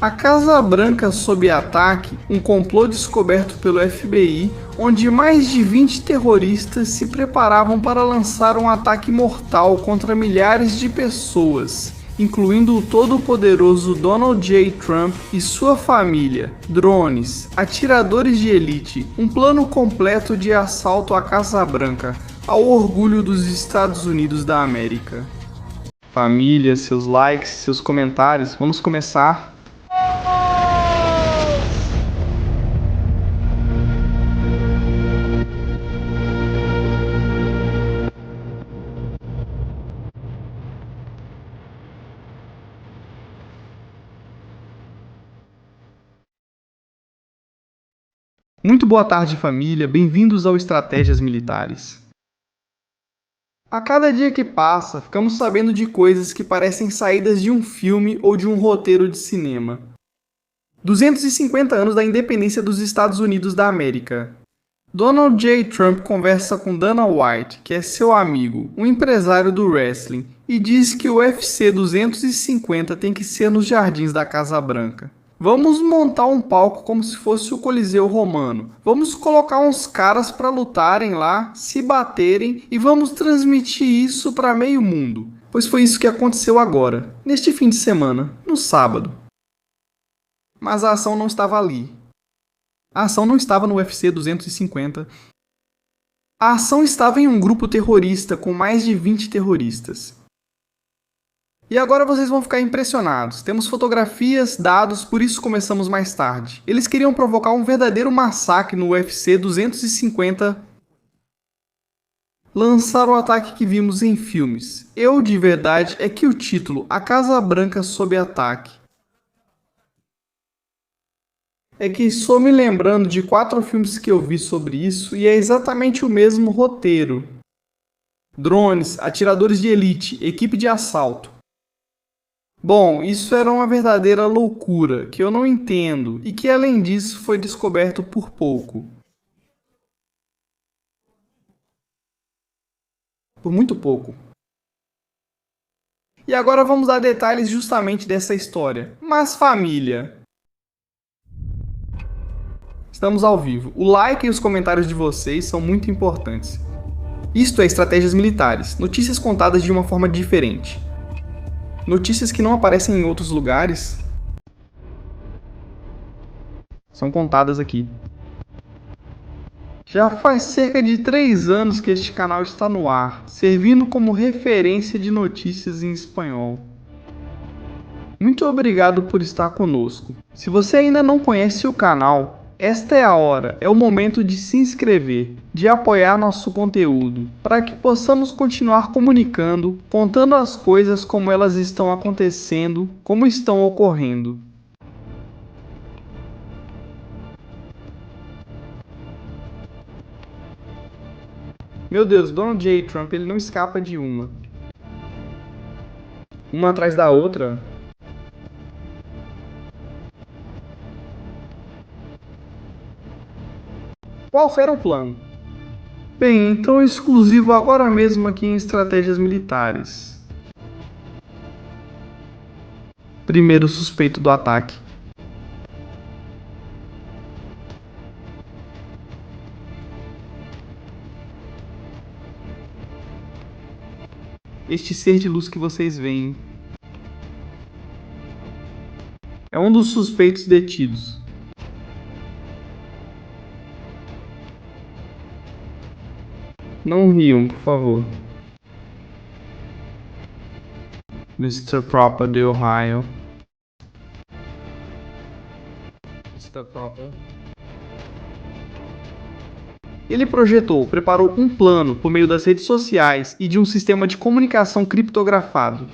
A Casa Branca sob ataque, um complô descoberto pelo FBI, onde mais de 20 terroristas se preparavam para lançar um ataque mortal contra milhares de pessoas, incluindo o todo-poderoso Donald J. Trump e sua família, drones, atiradores de elite, um plano completo de assalto à Casa Branca, ao orgulho dos Estados Unidos da América. Família, seus likes, seus comentários, vamos começar. Muito boa tarde, família, bem-vindos ao Estratégias Militares. A cada dia que passa, ficamos sabendo de coisas que parecem saídas de um filme ou de um roteiro de cinema. 250 anos da independência dos Estados Unidos da América. Donald J. Trump conversa com Dana White, que é seu amigo, um empresário do wrestling, e diz que o UFC 250 tem que ser nos jardins da Casa Branca. Vamos montar um palco como se fosse o Coliseu Romano. Vamos colocar uns caras para lutarem lá, se baterem e vamos transmitir isso para meio mundo. Pois foi isso que aconteceu agora, neste fim de semana, no sábado. Mas a ação não estava ali. A ação não estava no UFC 250. A ação estava em um grupo terrorista com mais de 20 terroristas. E agora vocês vão ficar impressionados. Temos fotografias, dados, por isso começamos mais tarde. Eles queriam provocar um verdadeiro massacre no UFC 250. Lançaram o ataque que vimos em filmes. De verdade, é que o título, A Casa Branca sob ataque, é que estou me lembrando de 4 filmes que eu vi sobre isso e é exatamente o mesmo roteiro. Drones, atiradores de elite, equipe de assalto. Bom, isso era uma verdadeira loucura, que eu não entendo, e que além disso foi descoberto por pouco. Por muito pouco. E agora vamos dar detalhes justamente dessa história. Mas família... Estamos ao vivo. O like e os comentários de vocês são muito importantes. Isto é Estratégias Militares, notícias contadas de uma forma diferente. Notícias que não aparecem em outros lugares são contadas aqui. Já faz cerca de 3 anos que este canal está no ar, servindo como referência de notícias em espanhol. Muito obrigado por estar conosco. Se você ainda não conhece o canal, esta é a hora, é o momento de se inscrever, de apoiar nosso conteúdo, para que possamos continuar comunicando, contando as coisas como elas estão acontecendo, como estão ocorrendo. Meu Deus, Donald J. Trump, ele não escapa de uma. Uma atrás da outra. Qual era o plano? Bem, então exclusivo agora mesmo aqui em Estratégias Militares. Primeiro suspeito do ataque. Este ser de luz que vocês veem é um dos suspeitos detidos. Não riam, por favor. Mr. Proper de Ohio. Mr. Proper. Ele preparou um plano por meio das redes sociais e de um sistema de comunicação criptografado.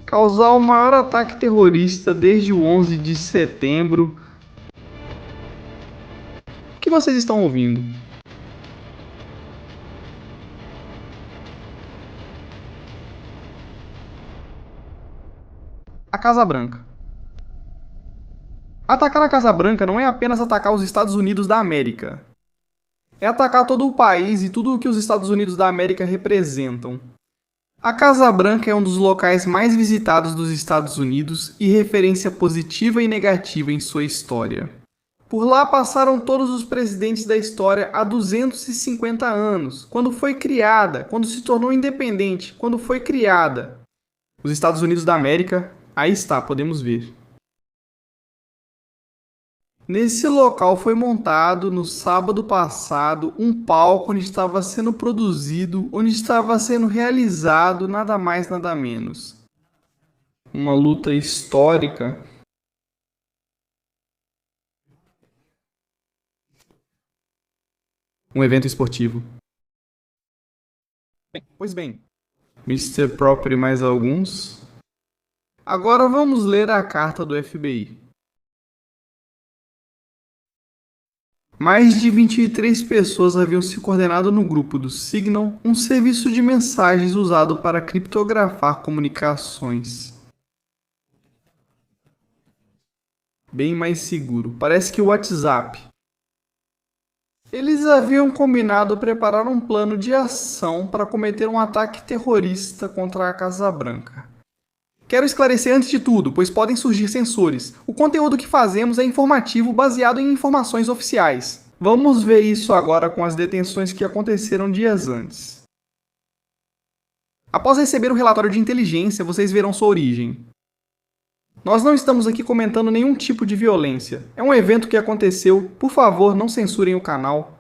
Causar o maior ataque terrorista desde o 11 de setembro. O que vocês estão ouvindo? A Casa Branca. Atacar a Casa Branca não é apenas atacar os Estados Unidos da América. É atacar todo o país e tudo o que os Estados Unidos da América representam. A Casa Branca é um dos locais mais visitados dos Estados Unidos e referência positiva e negativa em sua história. Por lá passaram todos os presidentes da história há 250 anos, quando foi criada, quando se tornou independente, quando foi criada. Os Estados Unidos da América, aí está, podemos ver. Nesse local foi montado, no sábado passado, um palco onde estava sendo produzido, onde estava sendo realizado nada mais nada menos. Uma luta histórica. Um evento esportivo. Pois bem, Mr. Proper e mais alguns. Agora vamos ler a carta do FBI. Mais de 23 pessoas haviam se coordenado no grupo do Signal, um serviço de mensagens usado para criptografar comunicações. Bem mais seguro. Parece que o WhatsApp. Eles haviam combinado preparar um plano de ação para cometer um ataque terrorista contra a Casa Branca. Quero esclarecer antes de tudo, pois podem surgir censores. O conteúdo que fazemos é informativo baseado em informações oficiais. Vamos ver isso agora com as detenções que aconteceram dias antes. Após receber o relatório de inteligência, vocês verão sua origem. Nós não estamos aqui comentando nenhum tipo de violência. É um evento que aconteceu, por favor, não censurem o canal.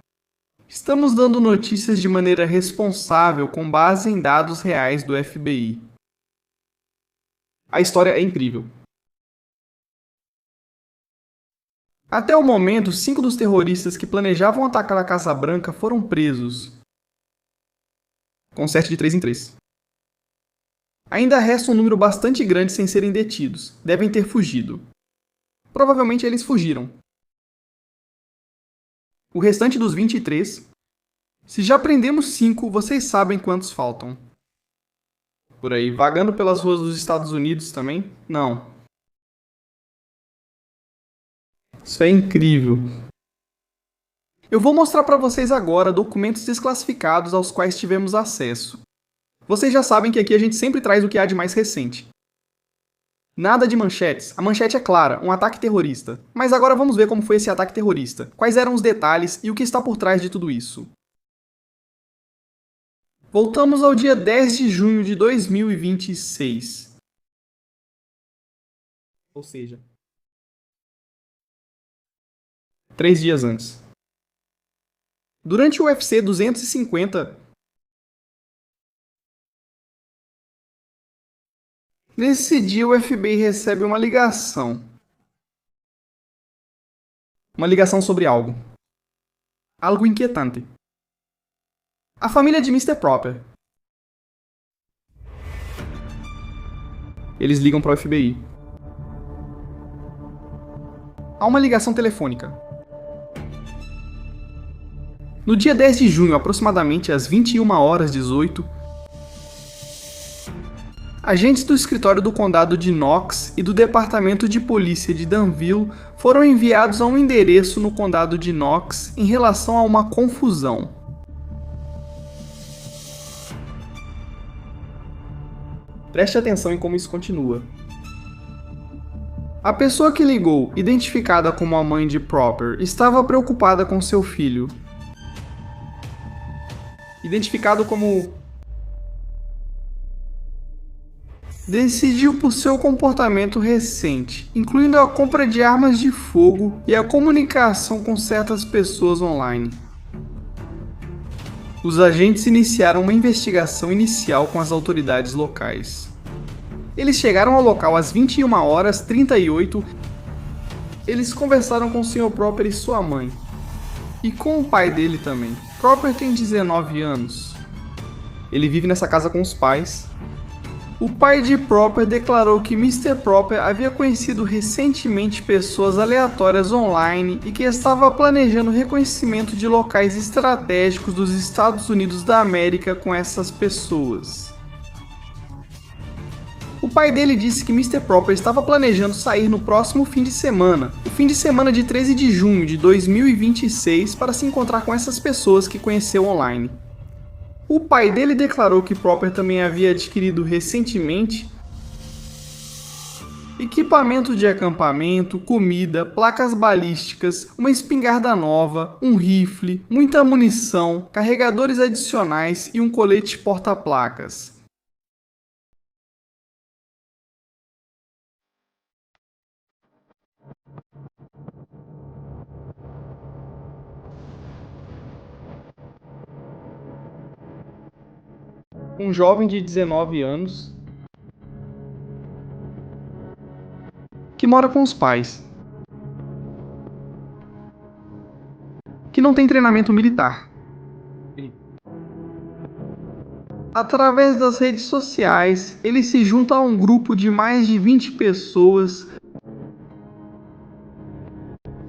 Estamos dando notícias de maneira responsável com base em dados reais do FBI. A história é incrível. Até o momento, 5 dos terroristas que planejavam atacar a Casa Branca foram presos, com 7 de 3 em 3. Ainda resta um número bastante grande sem serem detidos. Devem ter fugido. Provavelmente eles fugiram. O restante dos 23... Se já prendemos 5, vocês sabem quantos faltam. Por aí, vagando pelas ruas dos Estados Unidos também? Não. Isso é incrível. Eu vou mostrar para vocês agora documentos desclassificados aos quais tivemos acesso. Vocês já sabem que aqui a gente sempre traz o que há de mais recente. Nada de manchetes. A manchete é clara, um ataque terrorista. Mas agora vamos ver como foi esse ataque terrorista. Quais eram os detalhes e o que está por trás de tudo isso. Voltamos ao dia 10 de junho de 2026. Ou seja, 3 dias antes. Durante o UFC 250, nesse dia o FBI recebe uma ligação. Uma ligação sobre algo. Algo inquietante. A família de Mr. Proper. Eles ligam para o FBI. Há uma ligação telefônica. No dia 10 de junho, aproximadamente às 21h18, agentes do escritório do condado de Knox e do departamento de polícia de Danville foram enviados a um endereço no condado de Knox em relação a uma confusão. Preste atenção em como isso continua. A pessoa que ligou, identificada como a mãe de Proper, estava preocupada com seu filho. Identificado como... decidiu por seu comportamento recente, incluindo a compra de armas de fogo e a comunicação com certas pessoas online. Os agentes iniciaram uma investigação inicial com as autoridades locais. Eles chegaram ao local às 21h38. Eles conversaram com o Sr. Proper e sua mãe. E com o pai dele também. Proper tem 19 anos. Ele vive nessa casa com os pais. O pai de Proper declarou que Mr. Proper havia conhecido recentemente pessoas aleatórias online e que estava planejando o reconhecimento de locais estratégicos dos Estados Unidos da América com essas pessoas. O pai dele disse que Mr. Proper estava planejando sair no próximo fim de semana, o fim de semana de 13 de junho de 2026, para se encontrar com essas pessoas que conheceu online. O pai dele declarou que Proper também havia adquirido recentemente equipamento de acampamento, comida, placas balísticas, uma espingarda nova, um rifle, muita munição, carregadores adicionais e um colete porta-placas. Um jovem de 19 anos que mora com os pais, que não tem treinamento militar. Através das redes sociais, ele se junta a um grupo de mais de 20 pessoas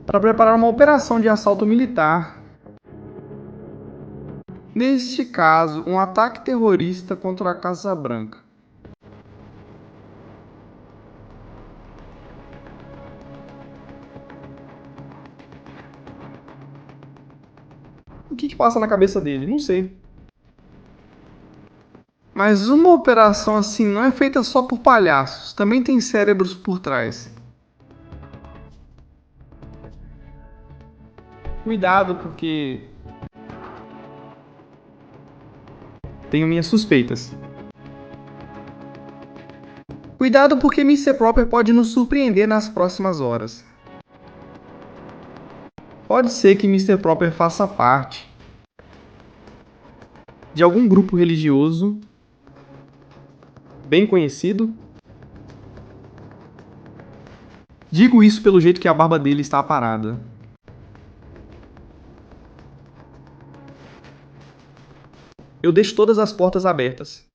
para preparar uma operação de assalto militar. Neste caso, um ataque terrorista contra a Casa Branca. O que passa na cabeça dele? Não sei. Mas uma operação assim não é feita só por palhaços, também tem cérebros por trás. Cuidado, porque tenho minhas suspeitas. Cuidado, porque Mr. Proper pode nos surpreender nas próximas horas. Pode ser que Mr. Proper faça parte de algum grupo religioso bem conhecido. Digo isso pelo jeito que a barba dele está parada. Eu deixo todas as portas abertas.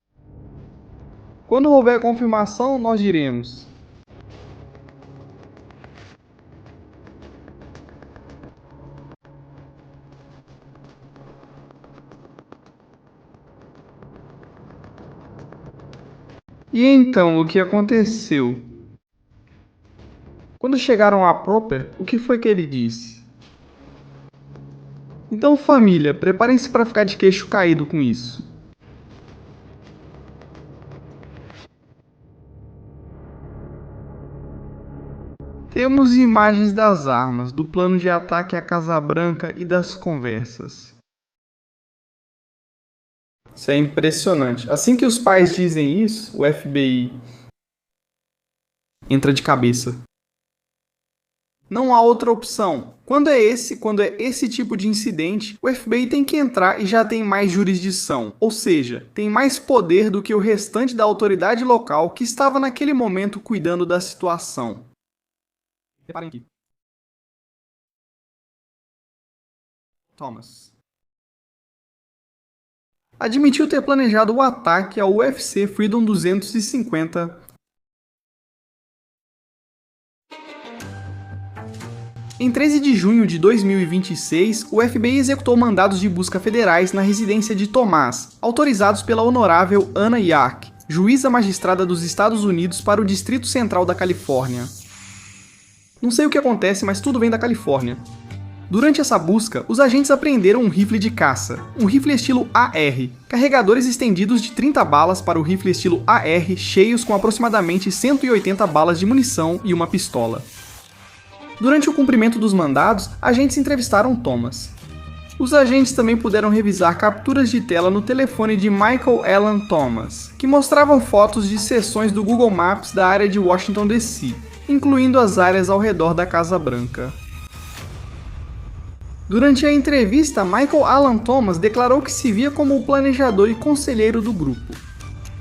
Quando houver confirmação, nós diremos. E então, o que aconteceu? Quando chegaram a Proper, o que foi que ele disse? Então, família, preparem-se para ficar de queixo caído com isso. Temos imagens das armas, do plano de ataque à Casa Branca e das conversas. Isso é impressionante. Assim que os pais dizem isso, o FBI entra de cabeça. Não há outra opção. Quando é esse tipo de incidente, o FBI tem que entrar e já tem mais jurisdição, ou seja, tem mais poder do que o restante da autoridade local que estava naquele momento cuidando da situação. Reparem aqui. Thomas admitiu ter planejado o ataque ao UFC Freedom 250 Em 13 de junho de 2026, o FBI executou mandados de busca federais na residência de Tomás, autorizados pela Honorável Anna Yark, juíza magistrada dos Estados Unidos para o Distrito Central da Califórnia. Não sei o que acontece, mas tudo vem da Califórnia. Durante essa busca, os agentes apreenderam um rifle de caça, um rifle estilo AR, carregadores estendidos de 30 balas para o rifle estilo AR cheios com aproximadamente 180 balas de munição e uma pistola. Durante o cumprimento dos mandados, agentes entrevistaram Thomas. Os agentes também puderam revisar capturas de tela no telefone de Michael Alan Thomas, que mostravam fotos de seções do Google Maps da área de Washington DC, incluindo as áreas ao redor da Casa Branca. Durante a entrevista, Michael Alan Thomas declarou que se via como o planejador e conselheiro do grupo.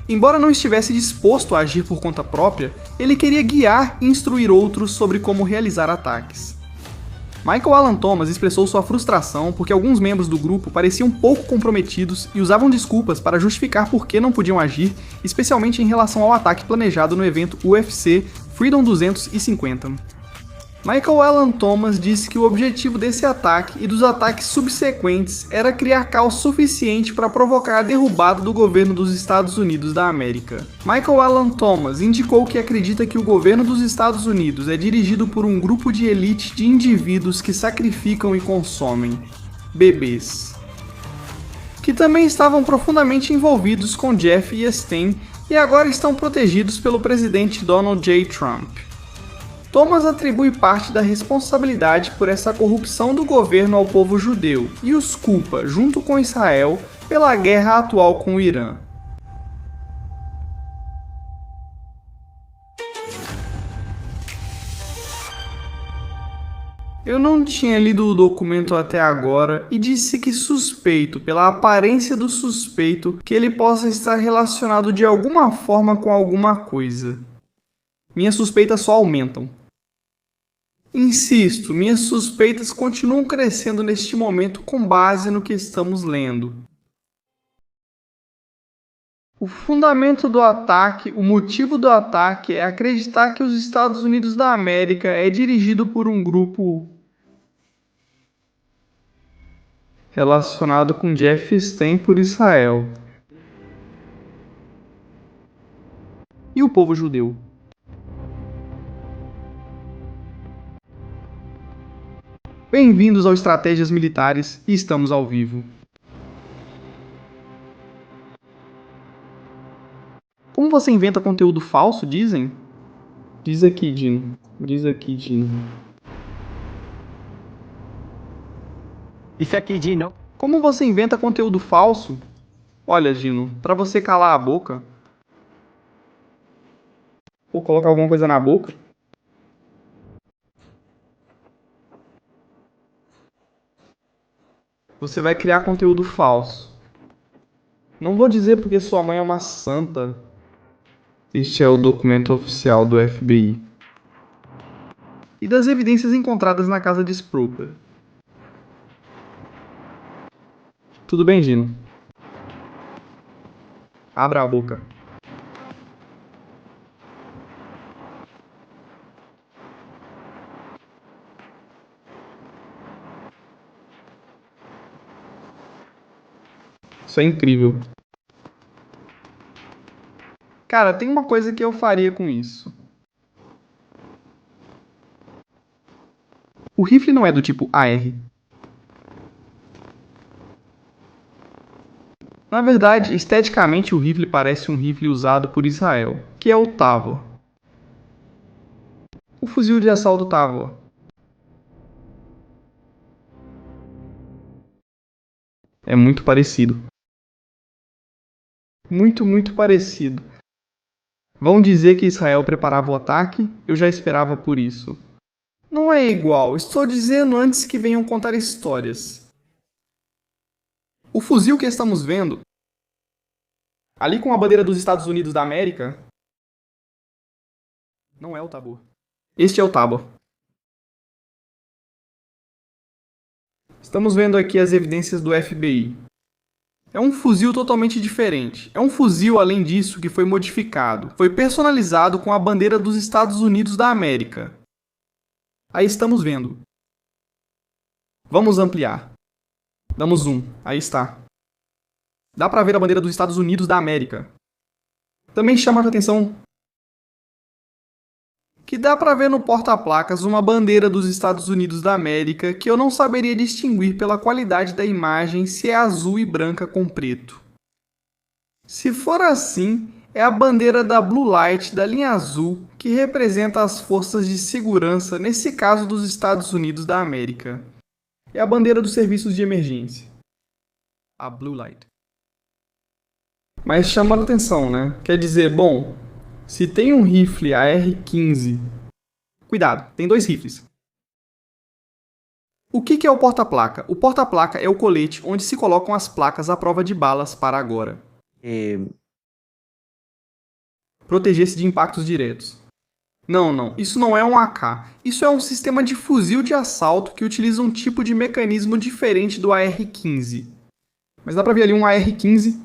Embora não estivesse disposto a agir por conta própria, ele queria guiar e instruir outros sobre como realizar ataques. Michael Alan Thomas expressou sua frustração porque alguns membros do grupo pareciam pouco comprometidos e usavam desculpas para justificar por que não podiam agir, especialmente em relação ao ataque planejado no evento UFC Freedom 250. Michael Alan Thomas disse que o objetivo desse ataque e dos ataques subsequentes era criar caos suficiente para provocar a derrubada do governo dos Estados Unidos da América. Michael Alan Thomas indicou que acredita que o governo dos Estados Unidos é dirigido por um grupo de elite de indivíduos que sacrificam e consomem bebês. que também estavam profundamente envolvidos com Jeff e Epstein e agora estão protegidos pelo presidente Donald J. Trump. Thomas atribui parte da responsabilidade por essa corrupção do governo ao povo judeu e os culpa, junto com Israel, pela guerra atual com o Irã. Eu não tinha lido o documento até agora e disse que suspeito, pela aparência do suspeito, que ele possa estar relacionado de alguma forma com alguma coisa. Minhas suspeitas só aumentam. Insisto, minhas suspeitas continuam crescendo neste momento com base no que estamos lendo. O fundamento do ataque, o motivo do ataque é acreditar que os Estados Unidos da América é dirigido por um grupo relacionado com Jeff Epstein por Israel e o povo judeu. Bem-vindos ao Estratégias Militares e estamos ao vivo. Como você inventa conteúdo falso, dizem? Diz aqui, Dino. Diz aqui, Dino. Isso aqui, Dino. Como você inventa conteúdo falso? Olha, Dino, pra você calar a boca... Ou colocar alguma coisa na boca... Você vai criar conteúdo falso. Não vou dizer porque sua mãe é uma santa. Este é o documento oficial do FBI. E das evidências encontradas na casa de Sprooper. Tudo bem, Dino? Abra a boca. Isso é incrível. Cara, tem uma coisa que eu faria com isso. O rifle não é do tipo AR. Na verdade, esteticamente o rifle parece um rifle usado por Israel, que é o Tavor. O fuzil de assalto Tavor. É muito parecido. Muito parecido. Vão dizer que Israel preparava o ataque? Eu já esperava por isso. Não é igual, estou dizendo antes que venham contar histórias. O fuzil que estamos vendo, ali com a bandeira dos Estados Unidos da América, não é o Tabor. Este é o Tabor. Estamos vendo aqui as evidências do FBI. É um fuzil totalmente diferente. É um fuzil, além disso, que foi modificado. Foi personalizado com a bandeira dos Estados Unidos da América. Aí estamos vendo. Vamos ampliar. Damos zoom. Aí está. Dá pra ver a bandeira dos Estados Unidos da América. Também chama a atenção que dá pra ver no porta-placas uma bandeira dos Estados Unidos da América que eu não saberia distinguir pela qualidade da imagem se é azul e branca com preto. Se for assim, é a bandeira da Blue Light da linha azul que representa as forças de segurança, nesse caso dos Estados Unidos da América. É a bandeira dos serviços de emergência. A Blue Light. Mas chama a atenção, né? Quer dizer, bom, se tem um rifle AR-15... Cuidado, tem dois rifles. O que é o porta-placa? O porta-placa é o colete onde se colocam as placas à prova de balas para agora. Proteger-se de impactos diretos. Não, isso não é um AK. Isso é um sistema de fuzil de assalto que utiliza um tipo de mecanismo diferente do AR-15. Mas dá pra ver ali um AR-15.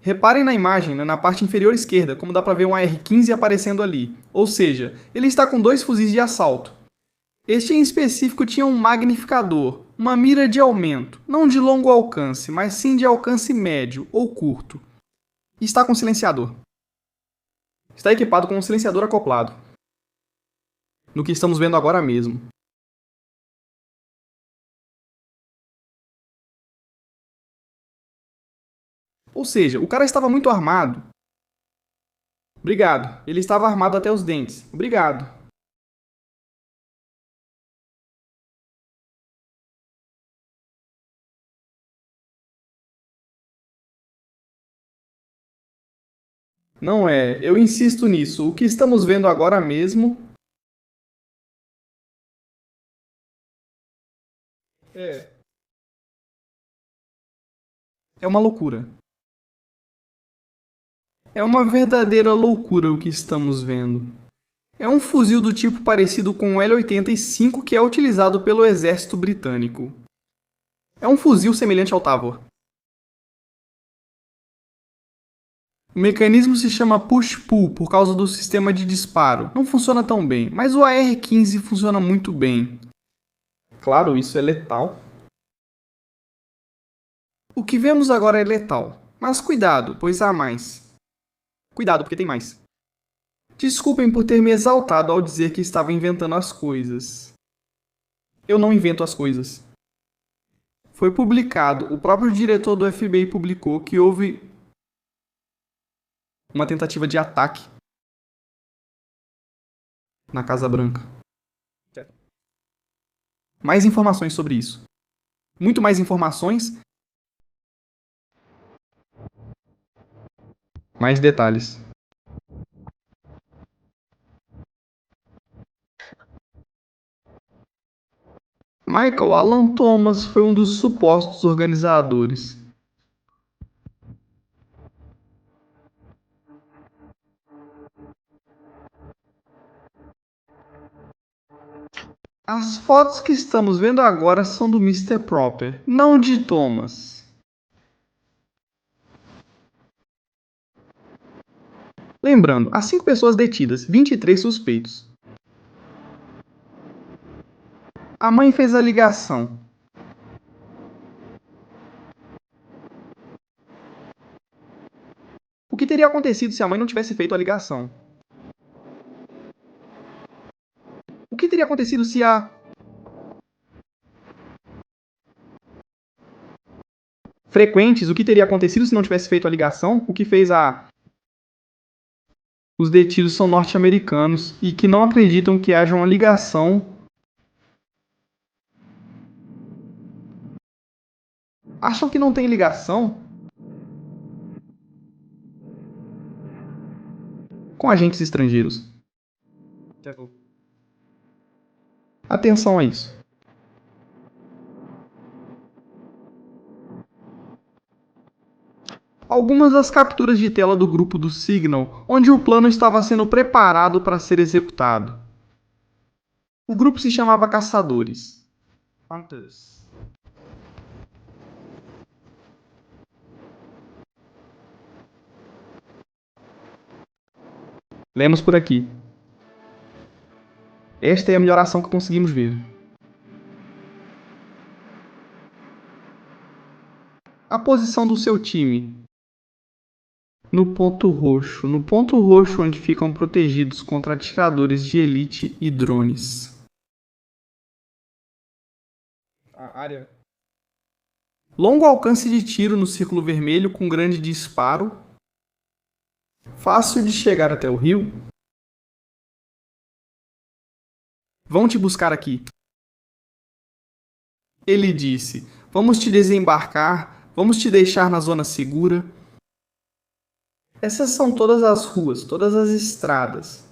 Reparem na imagem, na parte inferior esquerda, como dá pra ver um AR-15 aparecendo ali. Ou seja, ele está com dois fuzis de assalto. Este em específico tinha um magnificador, uma mira de aumento, não de longo alcance, mas sim de alcance médio ou curto. E está com silenciador. Está equipado com um silenciador acoplado. No que estamos vendo agora mesmo. Ou seja, o cara estava muito armado. Obrigado. Ele estava armado até os dentes. Obrigado. Não é, eu insisto nisso. O que estamos vendo agora mesmo é, é uma loucura. É uma verdadeira loucura o que estamos vendo. É um fuzil do tipo parecido com o L-85 que é utilizado pelo exército britânico. É um fuzil semelhante ao Tavor. O mecanismo se chama push-pull por causa do sistema de disparo. Não funciona tão bem, mas o AR-15 funciona muito bem. Claro, isso é letal. O que vemos agora é letal, mas cuidado, pois há mais. Cuidado, porque tem mais. Desculpem por ter me exaltado ao dizer que estava inventando as coisas. Eu não invento as coisas. Foi publicado, o próprio diretor do FBI publicou que houve uma tentativa de ataque na Casa Branca. Mais informações sobre isso. Muito mais informações, mais detalhes. Michael Alan Thomas foi um dos supostos organizadores. As fotos que estamos vendo agora são do Mister Proper, não de Thomas. Lembrando, há 5 pessoas detidas, 23 suspeitos. A mãe fez a ligação. O que teria acontecido se a mãe não tivesse feito a ligação? O que teria acontecido se a frequentes, o que teria acontecido se não tivesse feito a ligação? O que fez a os detidos são norte-americanos e que não acreditam que haja uma ligação. Acham que não tem ligação com agentes estrangeiros. Atenção a isso. Algumas das capturas de tela do grupo do Signal, onde o plano estava sendo preparado para ser executado. O grupo se chamava Caçadores. Hunters. Lemos por aqui. Esta é a melhoração que conseguimos ver. A posição do seu time. No ponto roxo. No ponto roxo onde ficam protegidos contra atiradores de elite e drones. A área. Longo alcance de tiro no círculo vermelho com grande disparo. Fácil de chegar até o rio. Vão te buscar aqui. Ele disse: vamos te desembarcar, vamos te deixar na zona segura. Essas são todas as ruas, todas as estradas.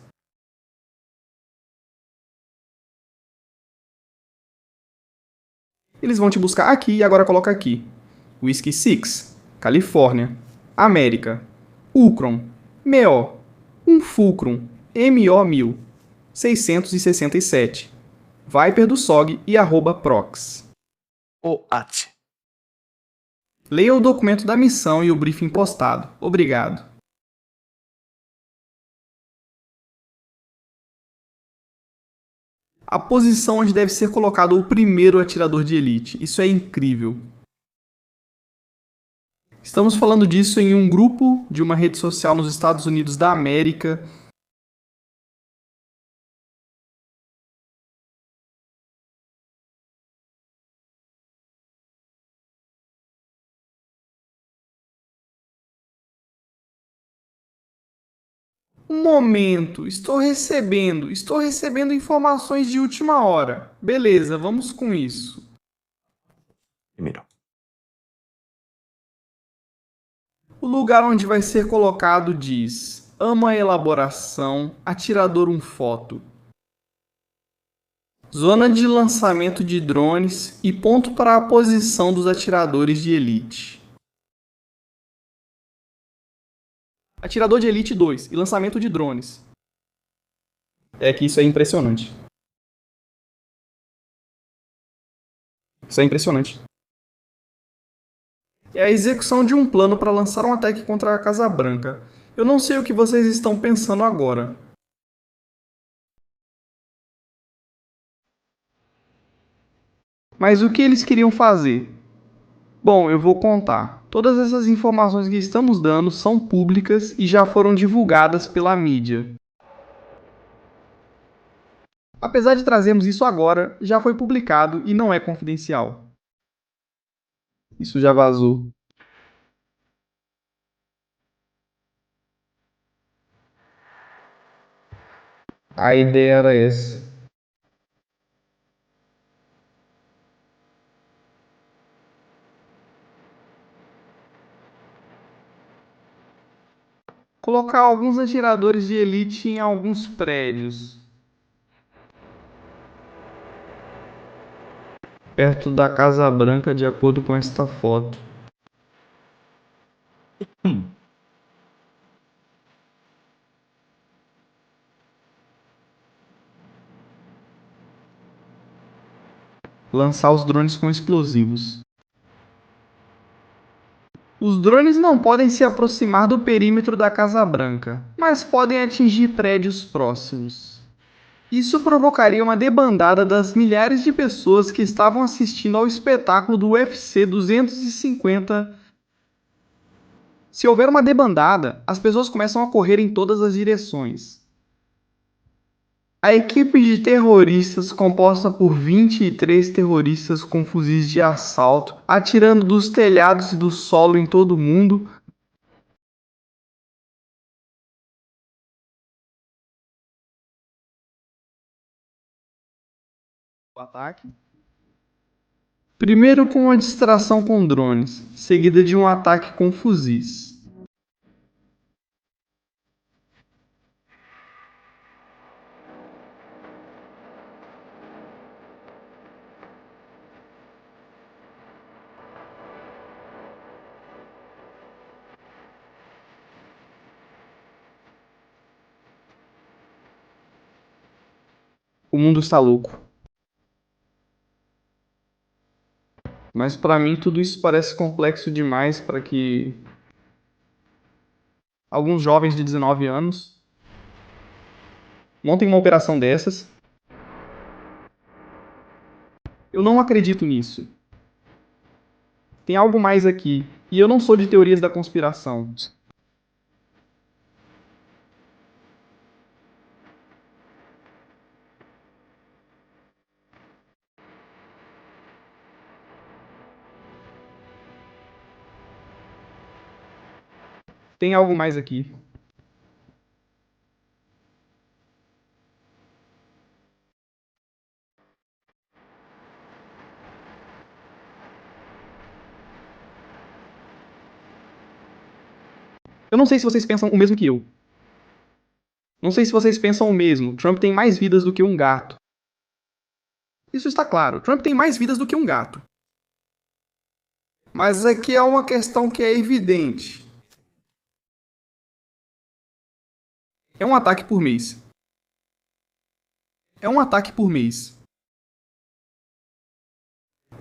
Eles vão te buscar aqui e agora coloca aqui. Whiskey Six, Califórnia, América, Ucron, MEO, Fulcrum, MO1000, 667, Viper do SOG e @prox. OAT. Leia o documento da missão e o briefing postado. Obrigado. A posição onde deve ser colocado o primeiro atirador de elite. Isso é incrível. Estamos falando disso em um grupo de uma rede social nos Estados Unidos da América. Um momento, estou recebendo informações de última hora. Beleza, vamos com isso. Primeiro. O lugar onde vai ser colocado diz: ama a elaboração, atirador foto. Zona de lançamento de drones e ponto para a posição dos atiradores de elite. Atirador de elite 2 e lançamento de drones. É que isso é impressionante. Isso é impressionante. É a execução de um plano para lançar um ataque contra a Casa Branca. Eu não sei o que vocês estão pensando agora. Mas o que eles queriam fazer? Bom, eu vou contar. Todas essas informações que estamos dando são públicas e já foram divulgadas pela mídia. Apesar de trazermos isso agora, já foi publicado e não é confidencial. Isso já vazou. A ideia era essa. Colocar alguns atiradores de elite em alguns prédios. Perto da Casa Branca, de acordo com esta foto. Lançar os drones com explosivos. Os drones não podem se aproximar do perímetro da Casa Branca, mas podem atingir prédios próximos. Isso provocaria uma debandada das milhares de pessoas que estavam assistindo ao espetáculo do UFC 250. Se houver uma debandada, as pessoas começam a correr em todas as direções. A equipe de terroristas, composta por 23 terroristas com fuzis de assalto, atirando dos telhados e do solo em todo mundo. O ataque. Primeiro com uma distração com drones, seguida de um ataque com fuzis. O mundo está louco. Mas para mim tudo isso parece complexo demais para que alguns jovens de 19 anos montem uma operação dessas. Eu não acredito nisso. Tem algo mais aqui. E eu não sou de teorias da conspiração. Tem algo mais aqui. Eu não sei se vocês pensam o mesmo que eu. Não sei se vocês pensam o mesmo. Trump tem mais vidas do que um gato. Isso está claro. Trump tem mais vidas do que um gato. Mas aqui há uma questão que é evidente. É um ataque por mês. É um ataque por mês.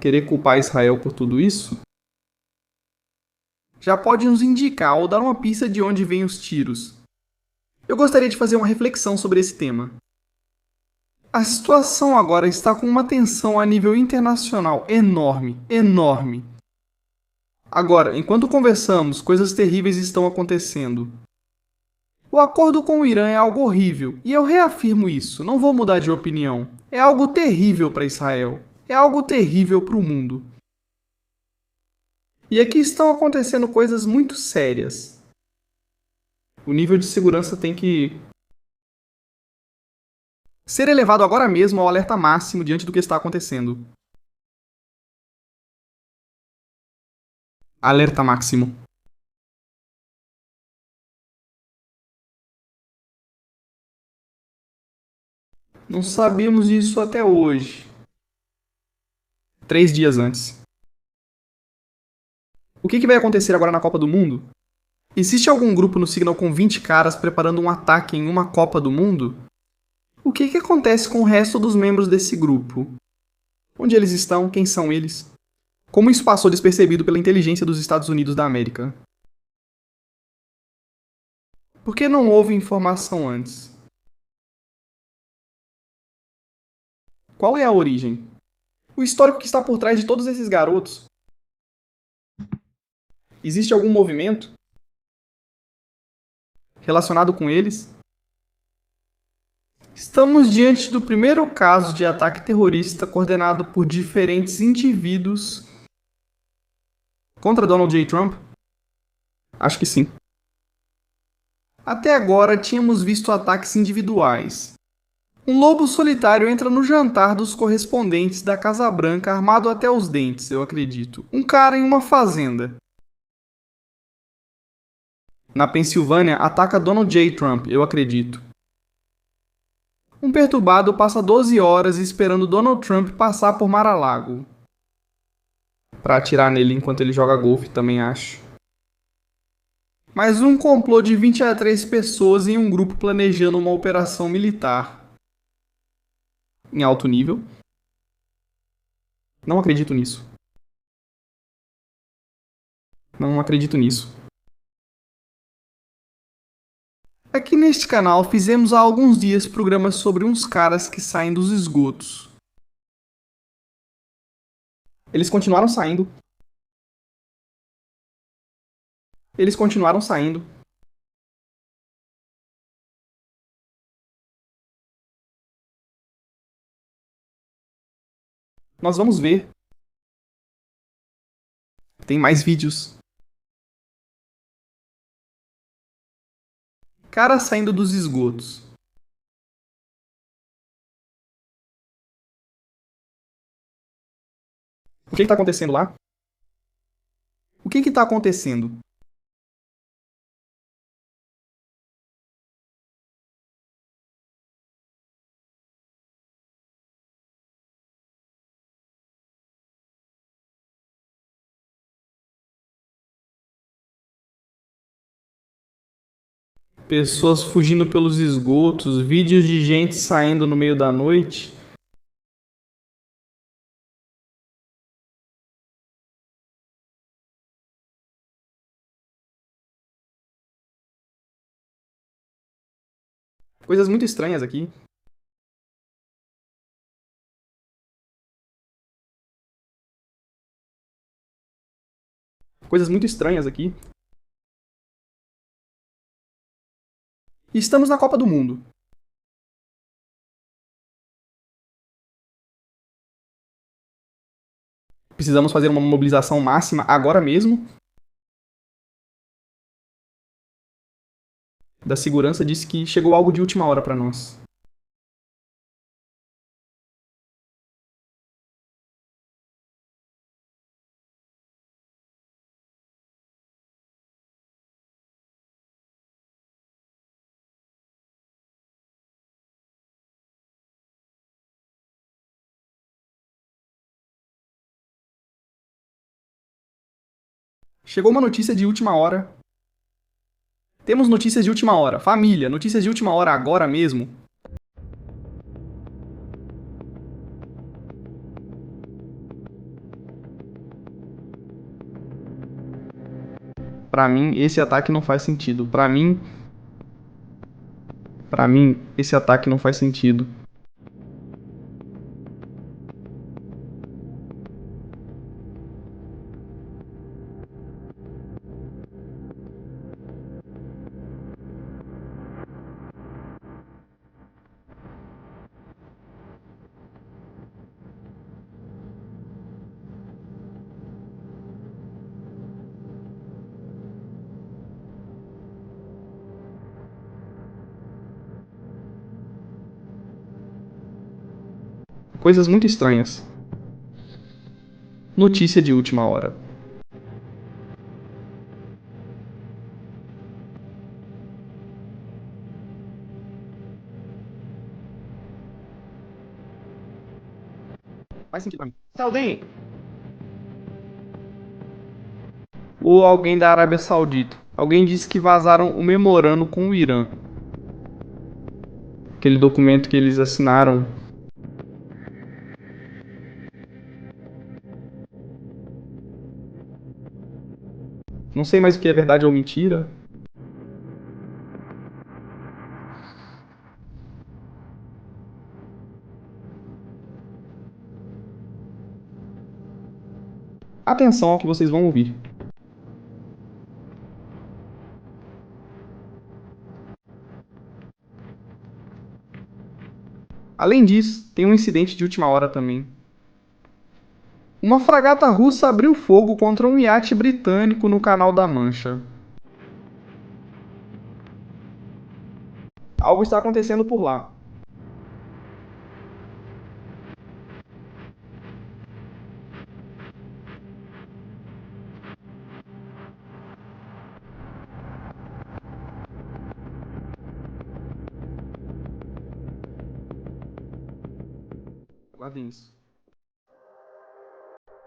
Querer culpar Israel por tudo isso? Já pode nos indicar ou dar uma pista de onde vêm os tiros. Eu gostaria de fazer uma reflexão sobre esse tema. A situação agora está com uma tensão a nível internacional enorme, enorme. Agora, enquanto conversamos, coisas terríveis estão acontecendo. O acordo com o Irã é algo horrível, e eu reafirmo isso, não vou mudar de opinião. É algo terrível para Israel. É algo terrível para o mundo. E aqui estão acontecendo coisas muito sérias. O nível de segurança tem que ser elevado agora mesmo ao alerta máximo diante do que está acontecendo. Alerta máximo. Não sabíamos disso até hoje. 3 dias antes. O que vai acontecer agora na Copa do Mundo? Existe algum grupo no Signal com 20 caras preparando um ataque em uma Copa do Mundo? O que acontece com o resto dos membros desse grupo? Onde eles estão? Quem são eles? Como isso passou despercebido pela inteligência dos Estados Unidos da América? Por que não houve informação antes? Qual é a origem? O histórico que está por trás de todos esses garotos? Existe algum movimento relacionado com eles? Estamos diante do primeiro caso de ataque terrorista coordenado por diferentes indivíduos contra Donald J. Trump? Acho que sim. Até agora tínhamos visto ataques individuais. Um lobo solitário entra no jantar dos correspondentes da Casa Branca armado até os dentes, eu acredito. Um cara em uma fazenda. Na Pensilvânia, ataca Donald J. Trump, eu acredito. Um perturbado passa 12 horas esperando Donald Trump passar por Mar-a-Lago. Pra atirar nele enquanto ele joga golfe, também acho. Mais um complô de 23 pessoas em um grupo planejando uma operação militar. Em alto nível. Não acredito nisso. Não acredito nisso. Aqui neste canal fizemos há alguns dias programas sobre uns caras que saem dos esgotos. Eles continuaram saindo. Eles continuaram saindo. Nós vamos ver. Tem mais vídeos. Cara saindo dos esgotos. O que está acontecendo lá? O que está acontecendo? Pessoas fugindo pelos esgotos, vídeos de gente saindo no meio da noite. Coisas muito estranhas aqui. Coisas muito estranhas aqui. E estamos na Copa do Mundo. Precisamos fazer uma mobilização máxima agora mesmo. Da segurança disse que chegou algo de última hora para nós. Chegou uma notícia de última hora. Temos notícias de última hora. Família, notícias de última hora agora mesmo. Pra mim, esse ataque não faz sentido. Pra mim, esse ataque não faz sentido. coisas muito estranhas. Notícia de última hora. Faz sentido pra mim. Saldem! Ou alguém da Arábia Saudita. Alguém disse que vazaram o memorando com o Irã. Aquele documento que eles assinaram. Não sei mais o que é verdade ou mentira. Atenção ao que vocês vão ouvir. Além disso, tem um incidente de última hora também. Uma fragata russa abriu fogo contra um iate britânico no Canal da Mancha. Algo está acontecendo por lá. Guardem isso.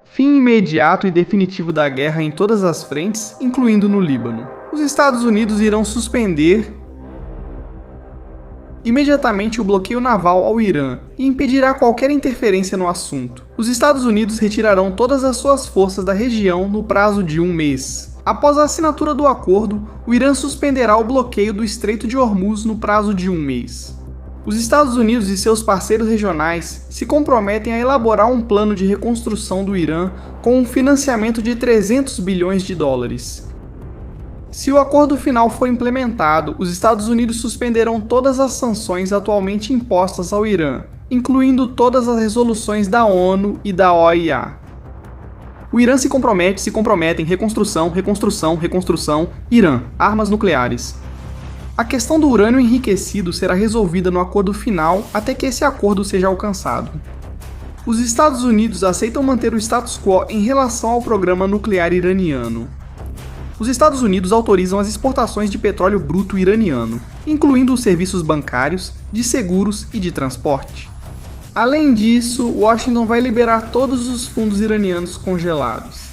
Fim imediato e definitivo da guerra em todas as frentes, incluindo no Líbano. Os Estados Unidos irão suspender imediatamente o bloqueio naval ao Irã e impedirá qualquer interferência no assunto. Os Estados Unidos retirarão todas as suas forças da região no prazo de um mês. Após a assinatura do acordo, o Irã suspenderá o bloqueio do Estreito de Hormuz no prazo de um mês. Os Estados Unidos e seus parceiros regionais se comprometem a elaborar um plano de reconstrução do Irã com um financiamento de 300 bilhões de dólares. Se o acordo final for implementado, os Estados Unidos suspenderão todas as sanções atualmente impostas ao Irã, incluindo todas as resoluções da ONU e da OEA. O Irã se compromete em reconstrução, Irã, armas nucleares. A questão do urânio enriquecido será resolvida no acordo final até que esse acordo seja alcançado. Os Estados Unidos aceitam manter o status quo em relação ao programa nuclear iraniano. Os Estados Unidos autorizam as exportações de petróleo bruto iraniano, incluindo os serviços bancários, de seguros e de transporte. Além disso, Washington vai liberar todos os fundos iranianos congelados.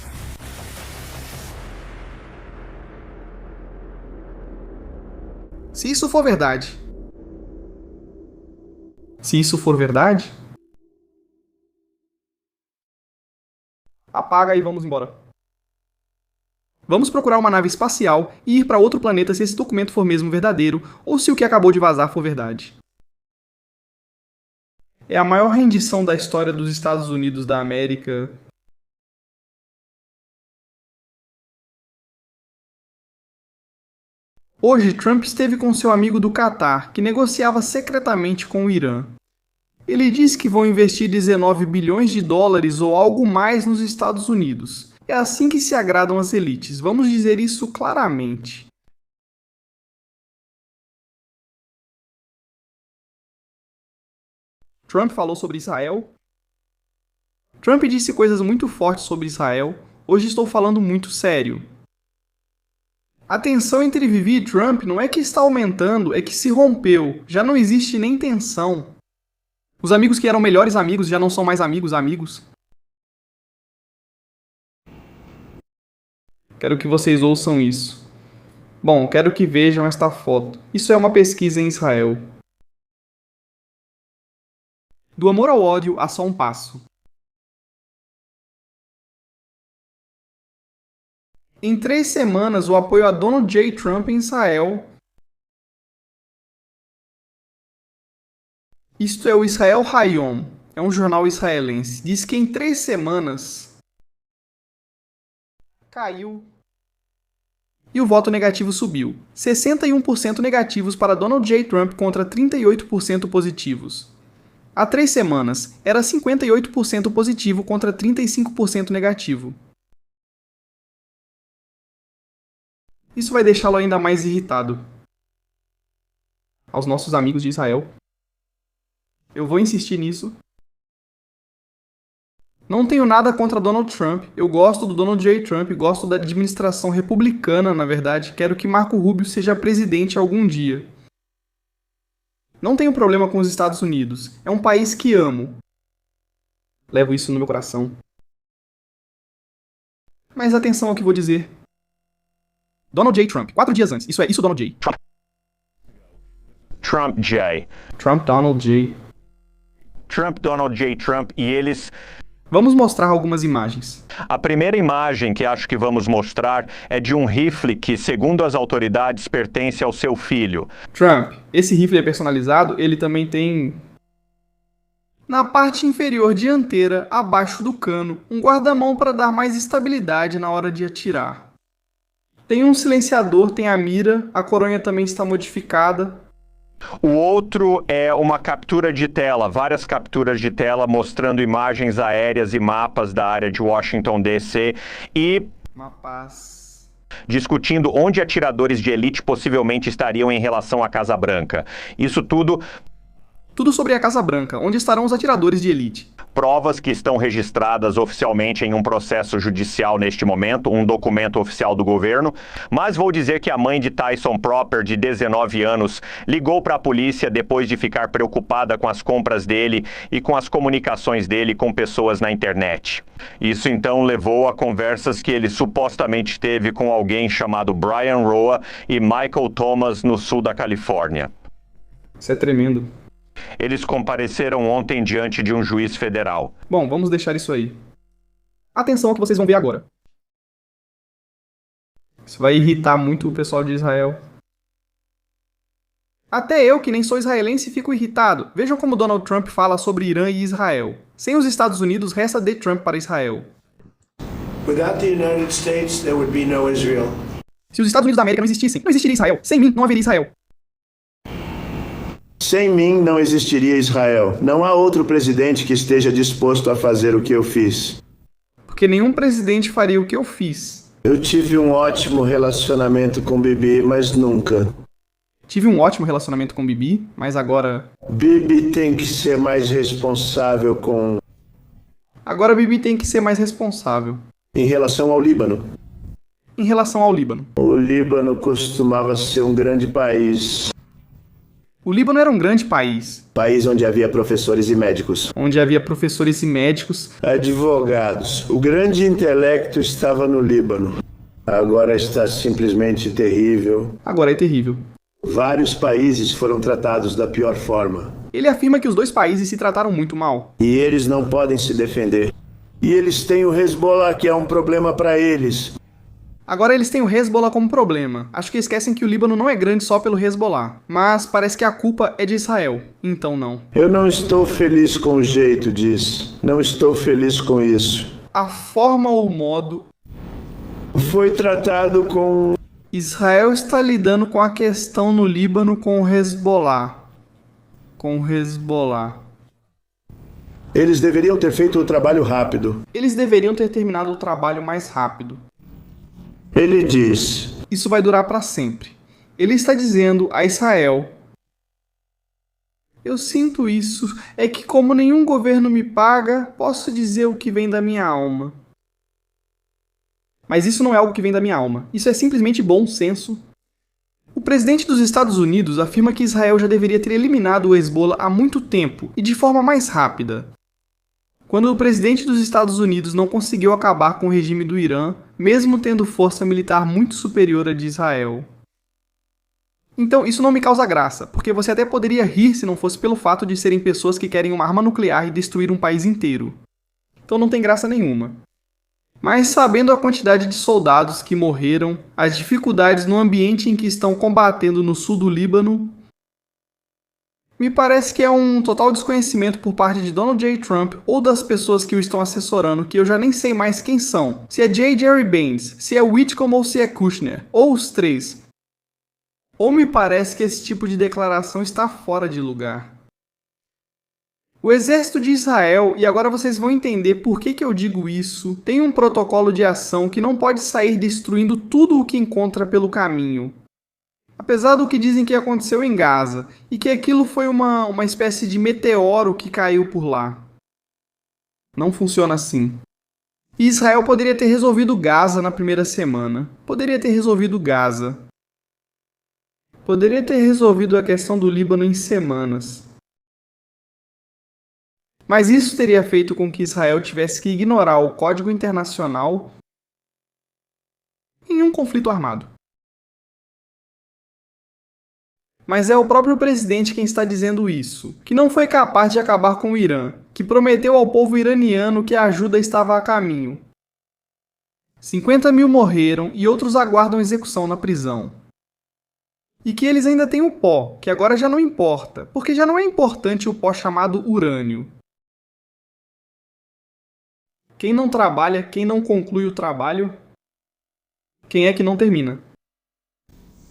Se isso for verdade. Se isso for verdade, apaga e vamos embora. Vamos procurar uma nave espacial e ir para outro planeta se esse documento for mesmo verdadeiro ou se o que acabou de vazar for verdade. É a maior rendição da história dos Estados Unidos da América. Hoje, Trump esteve com seu amigo do Catar, que negociava secretamente com o Irã. Ele disse que vão investir 19 bilhões de dólares ou algo mais nos Estados Unidos. É assim que se agradam as elites, vamos dizer isso claramente. Trump falou sobre Israel. Trump disse coisas muito fortes sobre Israel. Hoje estou falando muito sério. A tensão entre Vivi e Trump não é que está aumentando, é que se rompeu. Já não existe nem tensão. Os amigos que eram melhores amigos já não são mais amigos. Quero que vocês ouçam isso. Bom, quero que vejam esta foto. Isso é uma pesquisa em Israel. Do amor ao ódio, há só um passo. Em 3 semanas, o apoio a Donald J. Trump em Israel. Isto é o Israel Hayom, é um jornal israelense. Diz que em 3 semanas caiu e o voto negativo subiu. 61% negativos para Donald J. Trump contra 38% positivos. Há 3 semanas, era 58% positivo contra 35% negativo. Isso vai deixá-lo ainda mais irritado. Aos nossos amigos de Israel. Eu vou insistir nisso. Não tenho nada contra Donald Trump, eu gosto do Donald J. Trump, gosto da administração republicana, na verdade, quero que Marco Rubio seja presidente algum dia. Não tenho problema com os Estados Unidos, é um país que amo. Levo isso no meu coração. Mas atenção ao que vou dizer. Donald J. Trump, 4 dias antes, isso Donald J. Trump J. Trump Donald J. Trump Donald J. Trump e eles... Vamos mostrar algumas imagens. A primeira imagem que acho que vamos mostrar é de um rifle que, segundo as autoridades, pertence ao seu filho. Trump, esse rifle é personalizado, ele também tem... Na parte inferior dianteira, abaixo do cano, um guarda-mão para dar mais estabilidade na hora de atirar. Tem um silenciador, tem a mira, a coronha também está modificada. O outro é uma captura de tela, várias capturas de tela mostrando imagens aéreas e mapas da área de Washington, D.C. e Mapas. discutindo onde atiradores de elite possivelmente estariam em relação à Casa Branca. Isso tudo Tudo sobre a Casa Branca, onde estarão os atiradores de elite. provas que estão registradas oficialmente em um processo judicial neste momento, um documento oficial do governo, mas vou dizer que a mãe de Tyson Proper, de 19 anos, ligou para a polícia depois de ficar preocupada com as compras dele e com as comunicações dele com pessoas na internet. Isso então levou a conversas que ele supostamente teve com alguém chamado Brian Roa e Michael Thomas no sul da Califórnia. Isso é tremendo. Eles compareceram ontem diante de um juiz federal. Bom, vamos deixar isso aí. Atenção ao que vocês vão ver agora. Isso vai irritar muito o pessoal de Israel. Até eu, que nem sou israelense, fico irritado. Vejam como Donald Trump fala sobre Irã e Israel. Sem os Estados Unidos, resta de Trump para Israel. Without the United States, there would be no Israel. Se os Estados Unidos da América não existissem, não existiria Israel. Sem mim, não haveria Israel. Sem mim, não existiria Israel. Não há outro presidente que esteja disposto a fazer o que eu fiz. Porque nenhum presidente faria o que eu fiz. Eu tive um ótimo relacionamento com Bibi, mas nunca. Tive um ótimo relacionamento com Bibi, mas agora... Bibi tem que ser mais responsável com... Agora Bibi tem que ser mais responsável. Em relação ao Líbano. Em relação ao Líbano. O Líbano costumava ser um grande país. O Líbano era um grande país, País onde havia professores e médicos. onde havia professores e médicos. Advogados. O grande intelecto estava no Líbano. Agora está simplesmente terrível. Agora é terrível. Vários países foram tratados da pior forma. Ele afirma que os dois países se trataram muito mal. E eles não podem se defender. E eles têm o Hezbollah, que é um problema para eles. Agora eles têm o Hezbollah como problema. Acho que esquecem que o Líbano não é grande só pelo Hezbollah. Mas parece que a culpa é de Israel. Então não. Eu não estou feliz com o jeito disso. Não estou feliz com isso. A forma ou o modo... Foi tratado com... Israel está lidando com a questão no Líbano com o Hezbollah. Com o Hezbollah. Eles deveriam ter feito o trabalho rápido. Eles deveriam ter terminado o trabalho mais rápido. Ele diz... Isso vai durar para sempre. Ele está dizendo a Israel: eu sinto isso, é que como nenhum governo me paga, posso dizer o que vem da minha alma. Mas isso não é algo que vem da minha alma. Isso é simplesmente bom senso. O presidente dos Estados Unidos afirma que Israel já deveria ter eliminado o Hezbollah há muito tempo e de forma mais rápida. Quando o presidente dos Estados Unidos não conseguiu acabar com o regime do Irã, mesmo tendo força militar muito superior à de Israel. Então, isso não me causa graça, porque você até poderia rir se não fosse pelo fato de serem pessoas que querem uma arma nuclear e destruir um país inteiro. Então não tem graça nenhuma. Mas sabendo a quantidade de soldados que morreram, as dificuldades no ambiente em que estão combatendo no sul do Líbano, me parece que é um total desconhecimento por parte de Donald J. Trump ou das pessoas que o estão assessorando, que eu já nem sei mais quem são. Se é J. Jerry Baines, se é Whitcomb ou se é Kushner, ou os três. Ou me parece que esse tipo de declaração está fora de lugar. O exército de Israel, e agora vocês vão entender por que eu digo isso, tem um protocolo de ação que não pode sair destruindo tudo o que encontra pelo caminho. Apesar do que dizem que aconteceu em Gaza, e que aquilo foi uma espécie de meteoro que caiu por lá. Não funciona assim. E Israel poderia ter resolvido Gaza na primeira semana. Poderia ter resolvido Gaza. Poderia ter resolvido a questão do Líbano em semanas. Mas isso teria feito com que Israel tivesse que ignorar o Código Internacional em um conflito armado. Mas é o próprio presidente quem está dizendo isso, que não foi capaz de acabar com o Irã, que prometeu ao povo iraniano que a ajuda estava a caminho. 50 mil morreram e outros aguardam execução na prisão. E que eles ainda têm o pó, que agora já não importa, porque já não é importante o pó chamado urânio. Quem não trabalha, quem não conclui o trabalho, quem é que não termina?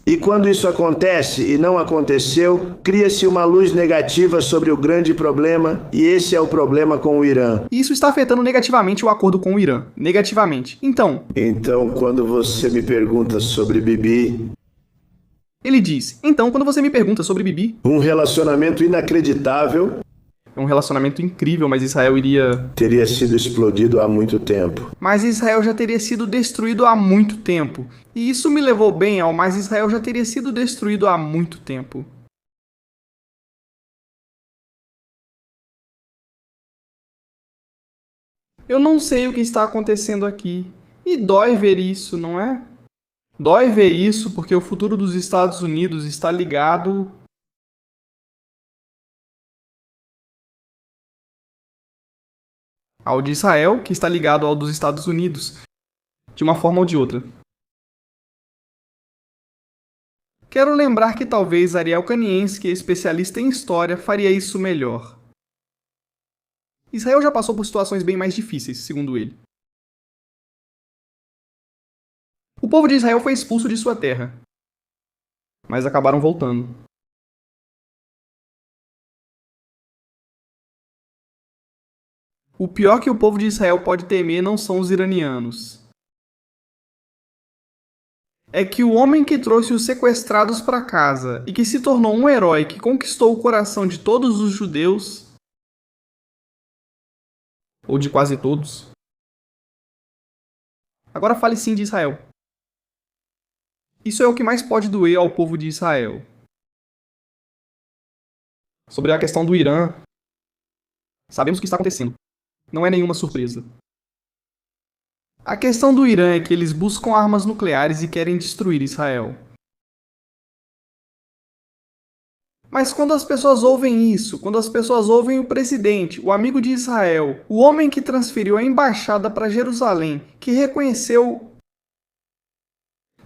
E quando isso acontece e não aconteceu, cria-se uma luz negativa sobre o grande problema, e esse é o problema com o Irã. E isso está afetando negativamente o acordo com o Irã. Negativamente. Então, Quando você me pergunta sobre Bibi, ele diz, então, quando você me pergunta sobre Bibi, um relacionamento inacreditável é um relacionamento incrível, mas Israel iria... teria sido explodido há muito tempo. Mas Israel já teria sido destruído há muito tempo. E isso me levou bem ao mas Israel já teria sido destruído há muito tempo. Eu não sei o que está acontecendo aqui. E dói ver isso, não é? Dói ver isso porque o futuro dos Estados Unidos está ligado ao de Israel, que está ligado ao dos Estados Unidos, de uma forma ou de outra. Quero lembrar que talvez Ariel Kaniensky, especialista em história, faria isso melhor. Israel já passou por situações bem mais difíceis, segundo ele. O povo de Israel foi expulso de sua terra, mas acabaram voltando. O pior que o povo de Israel pode temer não são os iranianos. É que o homem que trouxe os sequestrados para casa e que se tornou um herói que conquistou o coração de todos os judeus, ou de quase todos. Agora fale sim de Israel. Isso é o que mais pode doer ao povo de Israel. Sobre a questão do Irã, sabemos o que está acontecendo. Não é nenhuma surpresa. A questão do Irã é que eles buscam armas nucleares e querem destruir Israel. Mas quando as pessoas ouvem isso, quando as pessoas ouvem o presidente, o amigo de Israel, o homem que transferiu a embaixada para Jerusalém, que reconheceu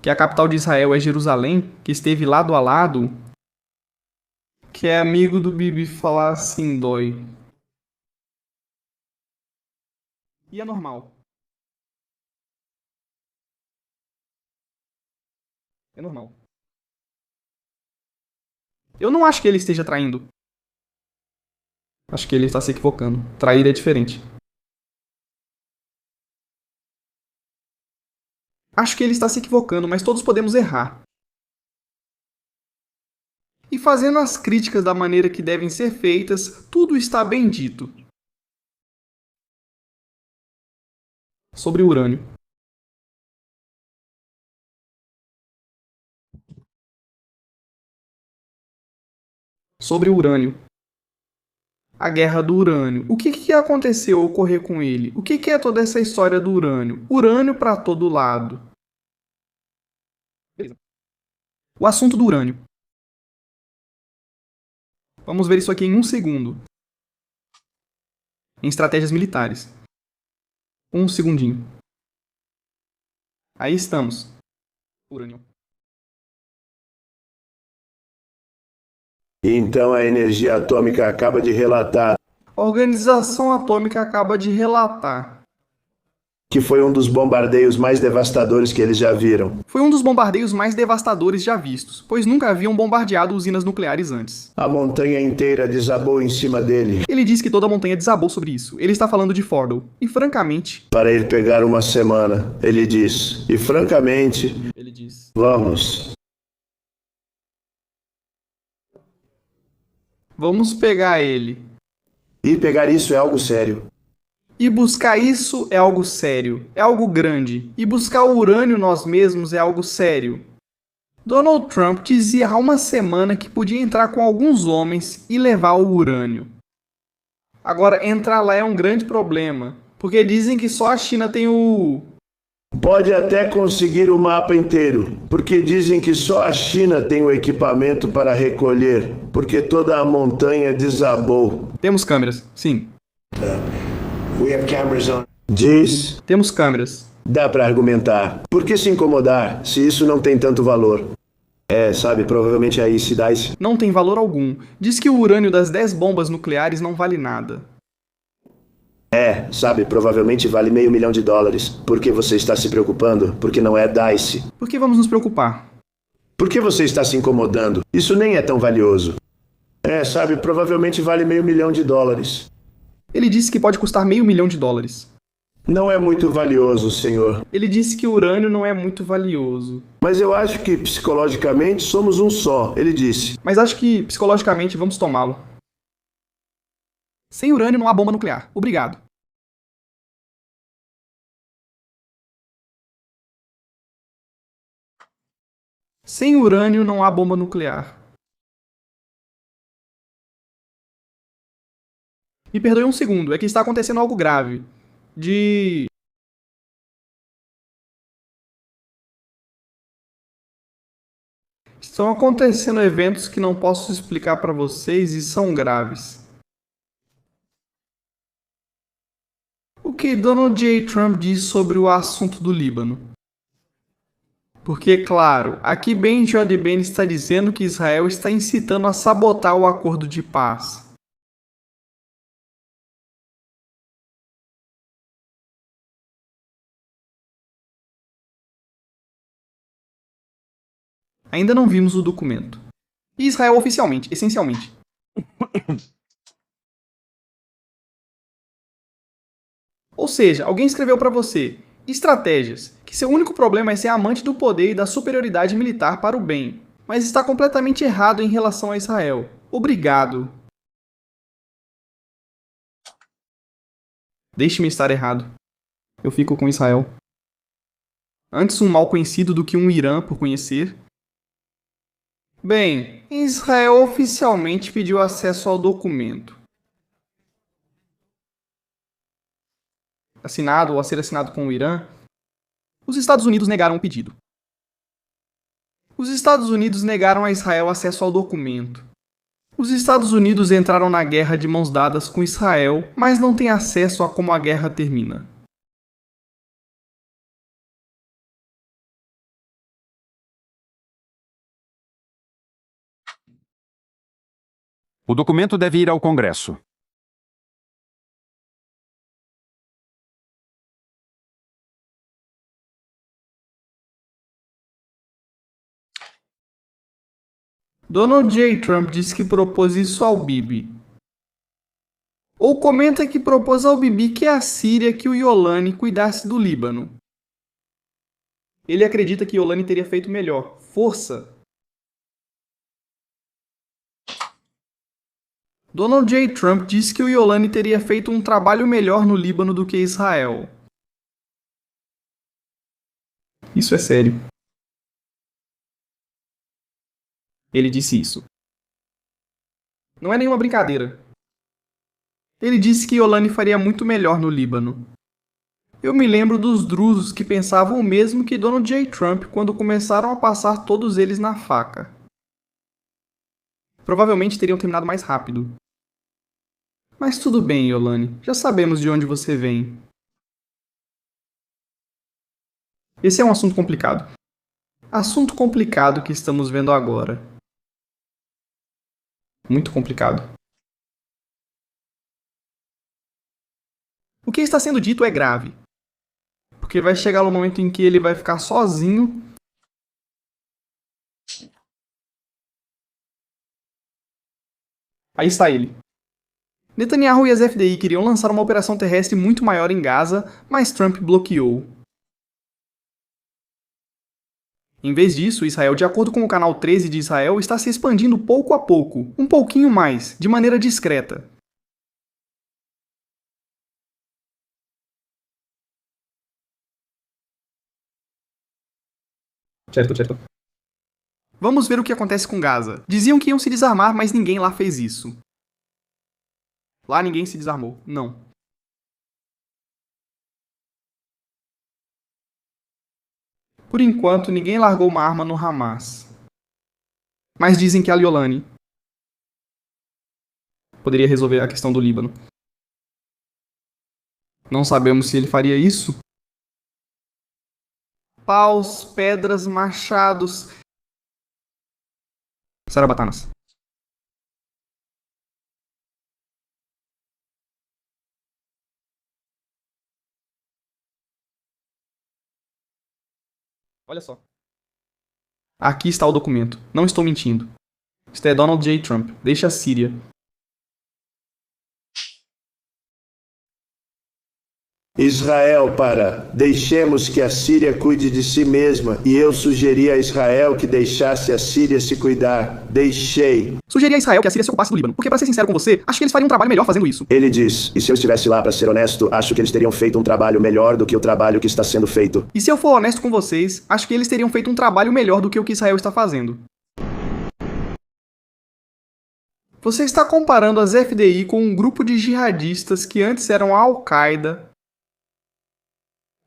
que a capital de Israel é Jerusalém, que esteve lado a lado, que é amigo do Bibi, falar assim dói. E é normal. É normal. Eu não acho que ele esteja traindo. Acho que ele está se equivocando. Trair é diferente. Acho que ele está se equivocando, mas todos podemos errar. E fazendo as críticas da maneira que devem ser feitas, tudo está bem dito. Sobre o urânio. Sobre o urânio. A guerra do urânio. O que aconteceu ocorrer com ele? O que é toda essa história do urânio? Urânio para todo lado. Beleza. O assunto do urânio. Vamos ver isso aqui em um segundo. Em estratégias militares. Um segundinho. Aí estamos. Urânio. Então a energia atômica acaba de relatar A Organização Atômica acaba de relatar. que foi um dos bombardeios mais devastadores que eles já viram. Foi um dos bombardeios mais devastadores já vistos, pois nunca haviam bombardeado usinas nucleares antes. A montanha inteira desabou em cima dele. Ele diz que toda a montanha desabou sobre isso. Ele está falando de Fordow. E francamente... Para ele pegar uma semana, ele diz. E francamente, Ele diz... vamos. Vamos pegar ele. E pegar isso é algo sério. E buscar isso é algo sério, é algo grande. E buscar o urânio nós mesmos é algo sério. Donald Trump dizia há uma semana que podia entrar com alguns homens e levar o urânio. Agora, entrar lá é um grande problema, porque dizem que só a China tem o... Pode até conseguir o mapa inteiro, porque dizem que só a China tem o equipamento para recolher, porque toda a montanha desabou. Temos câmeras, sim. Diz, Temos câmeras. dá para argumentar. Por que se incomodar, se isso não tem tanto valor? Sabe, provavelmente aí se dá esse... Não tem valor algum. Diz que o urânio das 10 bombas nucleares não vale nada. Sabe, provavelmente vale $500 mil. Por que você está se preocupando? Porque não é DICE. Por que vamos nos preocupar? Por que você está se incomodando? Isso nem é tão valioso. Sabe, provavelmente vale $500 mil. Ele disse que pode custar $500 mil. Não é muito valioso, senhor. Ele disse que o urânio não é muito valioso. Mas eu acho que psicologicamente somos um só, ele disse. Mas acho que, psicologicamente, vamos tomá-lo. Sem urânio não há bomba nuclear. Obrigado. Sem urânio não há bomba nuclear. Me perdoe um segundo, é que está acontecendo algo grave. Estão acontecendo eventos que não posso explicar para vocês e são graves. O que Donald J. Trump diz sobre o assunto do Líbano? Porque, claro, aqui Ben J. Ben está dizendo que Israel está incitando a sabotar o acordo de paz. Ainda não vimos o documento. E Israel oficialmente, essencialmente. Ou seja, alguém escreveu para você estratégias, que seu único problema é ser amante do poder e da superioridade militar para o bem, mas está completamente errado em relação a Israel. Obrigado. Deixe-me estar errado. Eu fico com Israel. Antes um mal conhecido do que um Irã por conhecer. Bem, Israel oficialmente pediu acesso ao documento. Assinado ou a ser assinado com o Irã, os Estados Unidos negaram o pedido. Os Estados Unidos negaram a Israel acesso ao documento. Os Estados Unidos entraram na guerra de mãos dadas com Israel, mas não têm acesso a como a guerra termina. O documento deve ir ao Congresso. Donald J. Trump disse que propôs isso ao Bibi. Ou comenta que propôs ao Bibi que a Síria que o Yolani cuidasse do Líbano. Ele acredita que Yolani teria feito melhor. Força! Donald J. Trump disse que o Yolani teria feito um trabalho melhor no Líbano do que Israel. Isso é sério. Ele disse isso. Não é nenhuma brincadeira. Ele disse que Yolani faria muito melhor no Líbano. Eu me lembro dos drusos que pensavam o mesmo que Donald J. Trump quando começaram a passar todos eles na faca. Provavelmente teriam terminado mais rápido. Mas tudo bem, Yolani. Já sabemos de onde você vem. Esse é um assunto complicado. Assunto complicado que estamos vendo agora. Muito complicado. O que está sendo dito é grave. Porque vai chegar o momento em que ele vai ficar sozinho. Aí está ele. Netanyahu e as FDI queriam lançar uma operação terrestre muito maior em Gaza, mas Trump bloqueou. Em vez disso, Israel, de acordo com o canal 13 de Israel, está se expandindo pouco a pouco, um pouquinho mais, de maneira discreta. Certo. Vamos ver o que acontece com Gaza. Diziam que iam se desarmar, mas ninguém lá fez isso. Lá ninguém se desarmou. Não. Por enquanto, ninguém largou uma arma no Hamas. Mas dizem que a Liolani poderia resolver a questão do Líbano. Não sabemos se ele faria isso. Paus, pedras, machados. Sarabatanas. Olha só. Aqui está o documento. Não estou mentindo. Isto é Donald J. Trump. Deixa a Síria. Israel deixemos que a Síria cuide de si mesma, e eu sugeri a Israel que deixasse a Síria se cuidar. Deixei. Sugeri a Israel que a Síria se ocupasse do Líbano, porque, para ser sincero com você, acho que eles fariam um trabalho melhor fazendo isso. Ele diz, e se eu estivesse lá, para ser honesto, acho que eles teriam feito um trabalho melhor do que o trabalho que está sendo feito. E se eu for honesto com vocês, acho que eles teriam feito um trabalho melhor do que o que Israel está fazendo. Você está comparando as FDI com um grupo de jihadistas que antes eram a Al-Qaeda,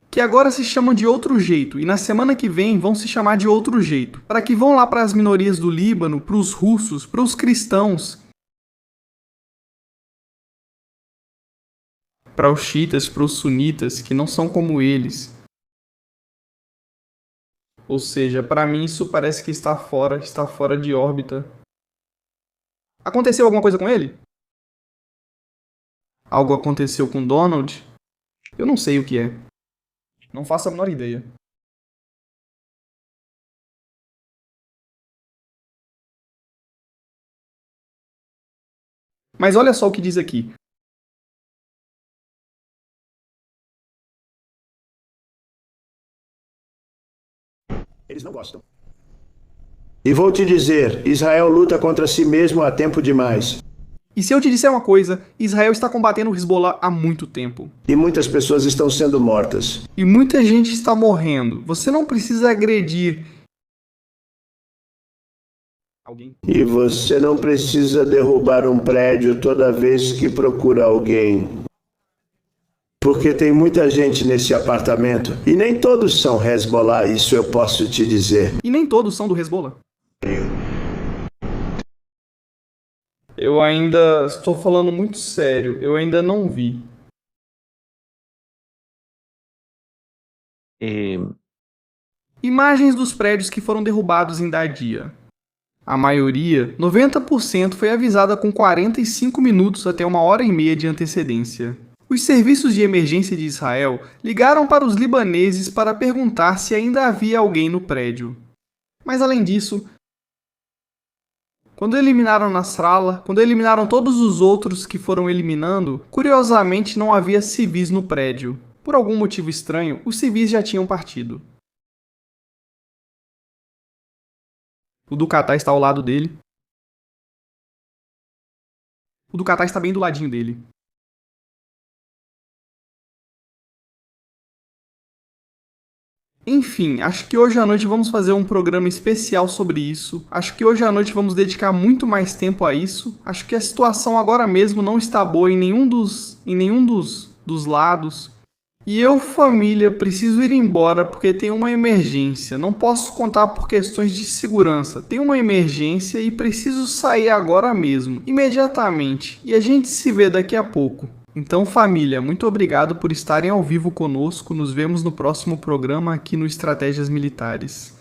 que agora se chamam de outro jeito, e na semana que vem vão se chamar de outro jeito, para que vão lá para as minorias do Líbano, para os russos, para os cristãos, para os xiitas, para os sunitas, que não são como eles. Ou seja, para mim isso parece que está fora de órbita. Aconteceu alguma coisa com ele? Algo aconteceu com Donald? Eu não sei o que é. Não faço a menor ideia. Mas olha só o que diz aqui. Eles não gostam. E vou te dizer, Israel luta contra si mesmo há tempo demais. E se eu te disser uma coisa, Israel está combatendo o Hezbollah há muito tempo. E muitas pessoas estão sendo mortas. E muita gente está morrendo. Você não precisa agredir alguém. E você não precisa derrubar um prédio toda vez que procura alguém. Porque tem muita gente nesse apartamento. E nem todos são Hezbollah, isso eu posso te dizer. E nem todos são do Hezbollah. Eu ainda estou falando muito sério. Eu ainda não vi. Imagens dos prédios que foram derrubados em Dadia. A maioria, 90%, foi avisada com 45 minutos até 1h30 de antecedência. Os serviços de emergência de Israel ligaram para os libaneses para perguntar se ainda havia alguém no prédio. Mas além disso, quando eliminaram Nasrallah, quando eliminaram todos os outros que foram eliminando, curiosamente não havia civis no prédio. Por algum motivo estranho, os civis já tinham partido. O do Catar está ao lado dele. O do Catar está bem do ladinho dele. Enfim, acho que hoje à noite vamos fazer um programa especial sobre isso. Acho que hoje à noite vamos dedicar muito mais tempo a isso. Acho que a situação agora mesmo não está boa em nenhum dos lados. E eu, família, preciso ir embora porque tem uma emergência. Não posso contar por questões de segurança. Tem uma emergência e preciso sair agora mesmo, imediatamente. E a gente se vê daqui a pouco. Então, família, muito obrigado por estarem ao vivo conosco. Nos vemos no próximo programa aqui no Estratégias Militares.